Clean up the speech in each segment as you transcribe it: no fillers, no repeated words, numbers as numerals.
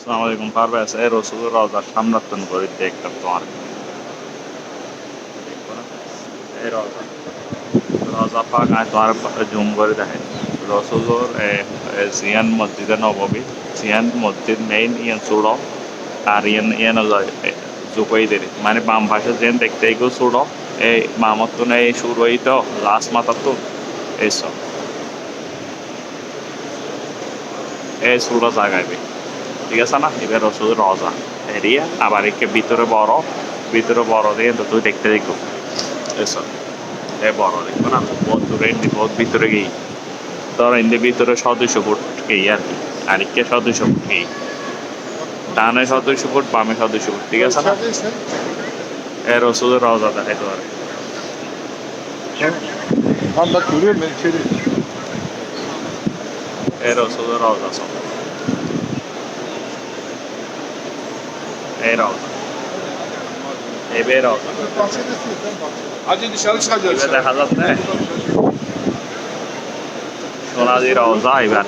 আসসালামু আলাইকুম পারভেজ এই রসুলের রওজার সামনাতন করে দেখতাম তোমার এই রওজা রওজা পাক আয় তোমার জুম করে দেখে রসুলোর সিয়ান মসজিদে নববী সিয়ান মসজিদ মেইন ইয়ান চূড়ো আর ইয়ান ইয়ান জুকই দেরি মানে বাম পাশে যেন দেখতে এগুলো চূড়ো এই মামতন এই শুরু হই তো লাস্ট মাথার তো এইসব এই চূড়ো জায়গায় ঠিক আছে না এবার রসুলের রওজা এরিয়া আবার একে ভিতরে বড় দিয়ে তো তুই দেখতে দেখবো এসব এ বড় দেখবো না বহুত দূরে বহুত ভিতরে গিয়ে তোর এদের ভিতরে 200 ফুট গিয়ে আর কি আর একে 200 ফুট গিয়ে ডানে 200 ফুট বামে 200 ফুট ঠিক আছে না এ রসুলের রওজা দেখাই তো আর এ রসুলের রওজা সব এই রওজা এবার রওজা এবার দেখা যাচ্ছে সোনালি রওজা এবার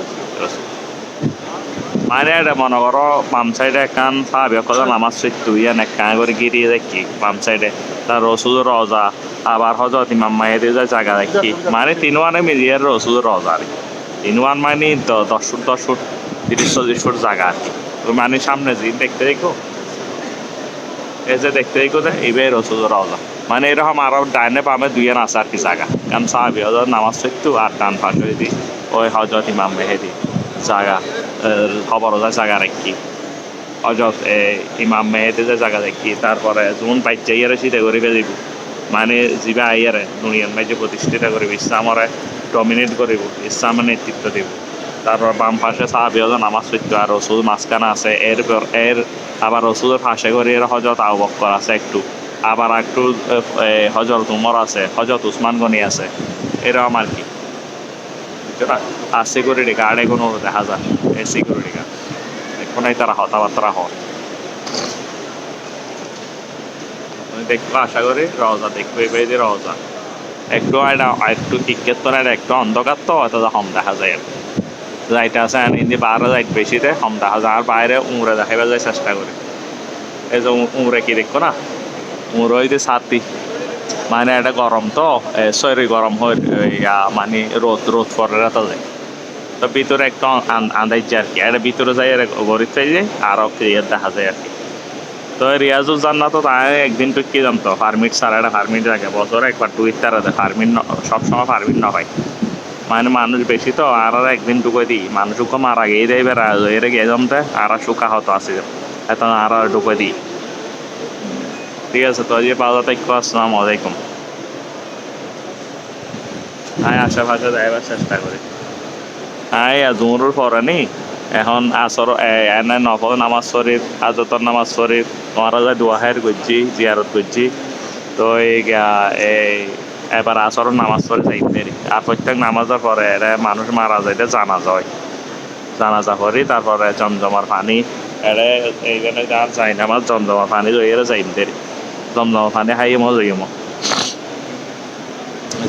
মানে এটা মনে করো বাম সাইডে একখান পাবে কথা নামাজ চৈত্য ইয়ান একখান করে গিরিয়ে দেখি বাম সাইডে তার রসুলের রওজা আবার হজরত ইমাম মাহেদি জায়গা দেখি মানে তিনওয়ানে মিলিয়ে রসুলের রওজা আর কি তিনওয়ান মানে 10 ফুট 30-40 ফুট জায়গা আর কি ওই মানে সামনে যে দেখতে দেখো এই যে দেখতে দেখো এবার রসুলের রওজা মানে এরকম আরো ডাইনে বামে দুইয়ান আছে আর কি জায়গা কারণ সাহাবি হজরত নামাজ চৈত্য আর ডান পাশে দি ওই হজরত ইমাম মেহেদি জায়গা খবর জায়গা রাখি হজরত ইমাম মেহেদি যে জায়গা দেখি তারপরে জুন পাইছে ইয়ারে সেটা করে ফেলিব মানে যিবা ইয়ারে দুনিয়ার মাঝে প্রতিষ্ঠিত করিব ইসলামরে ডমিনেট করিব ইসলামের নেতৃত্ব দিব তারপর বাম পাশে সাহাবি হজরত নামাজ চৈত্য আর রসুল মাঝখানে আছে এর আবার রসুলের পাশে করে এর হজরত আবু বকর আছে একটু আবার একটু হজরত উমর আছে হজরত উসমান গনি আছে এরকম আর কি আর সিকিউরিটি গার্ড এগুলো দেখা যায় এই সিকিউরিটি গার্ড এখনই তারা কথাবার্তা হয় দেখবো আশা করি রওজা দেখবো এবার যে রওজা একটু টিকেট তো একটু অন্ধকার তো অত কম দেখা যায় আর যাইতে আছে ইন্দি বাইরে যাইতে বেশিতে কম দেখা যায় আর বাইরে উমরে দেখাইবার যায় চেষ্টা করি এই যে উমরে কি দেখো না উমরে হইতে ছাতি মানে এটা গরম তো শরীর গরম হয় মানে রোদ পরে রাতা যায় তো ভিতরে একটু আন্দাইছে আর কি এটা ভিতরে যাই আর গরিব চাই যায় আরো ক্লিয়ার দেখা যায় আর কি তো রিয়াজুল জান্নাত তো তাই একদিন তো কি জানতো ফার্মিট ছাড়া একটা ফার্মিট রাখে বছরে একবার টুইট তারা দেয় ফার্মিট সবসময় ফার্মিট না হয় মানে মানুষ বেশি তো আর একদিন টুকু দিই মানুষ মারা গিয়ে দেয় এবার এর গিয়ে জমতে আর শুকা হতো আসি এত আর টুকু দিই ঠিক আছে তো যে পাওয়া যাতে আসসালামু আলাইকুম হ্যাঁ আশেপাশে যাইবার চেষ্টা করি হ্যাঁ জুমুর পরে নি এখন আসর এনে নফল নামাজ শরীফ হাজতর নামাজ শরীফ তোমারা যায় দোয়াহের করছি জিয়ারত করছি তো এই এবার আসর নামাজ পড়ে যাইতে আর প্রত্যেক নামাজের পরে মানুষ মারা যাইতে জানাজা করি তারপরে জমজমার পানি এরে এইখানে যার যাই নামাজ জমজমার পানি এরা যাইতে জমজমার পানি খাইয়ে মজা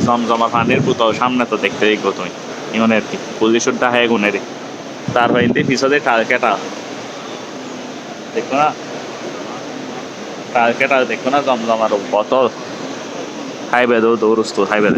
জমজমার পানির পুতো সামনে তো দেখতে দেখবো তুমি ইমন আর কি পুলিশের হ্যাঁ গুনের তারপর ইন্দি পিছনে টালকেটা দেখো না টালকেটা দেখো না জমজমার বোতল খাইবে দৌড়স্ত খাইবে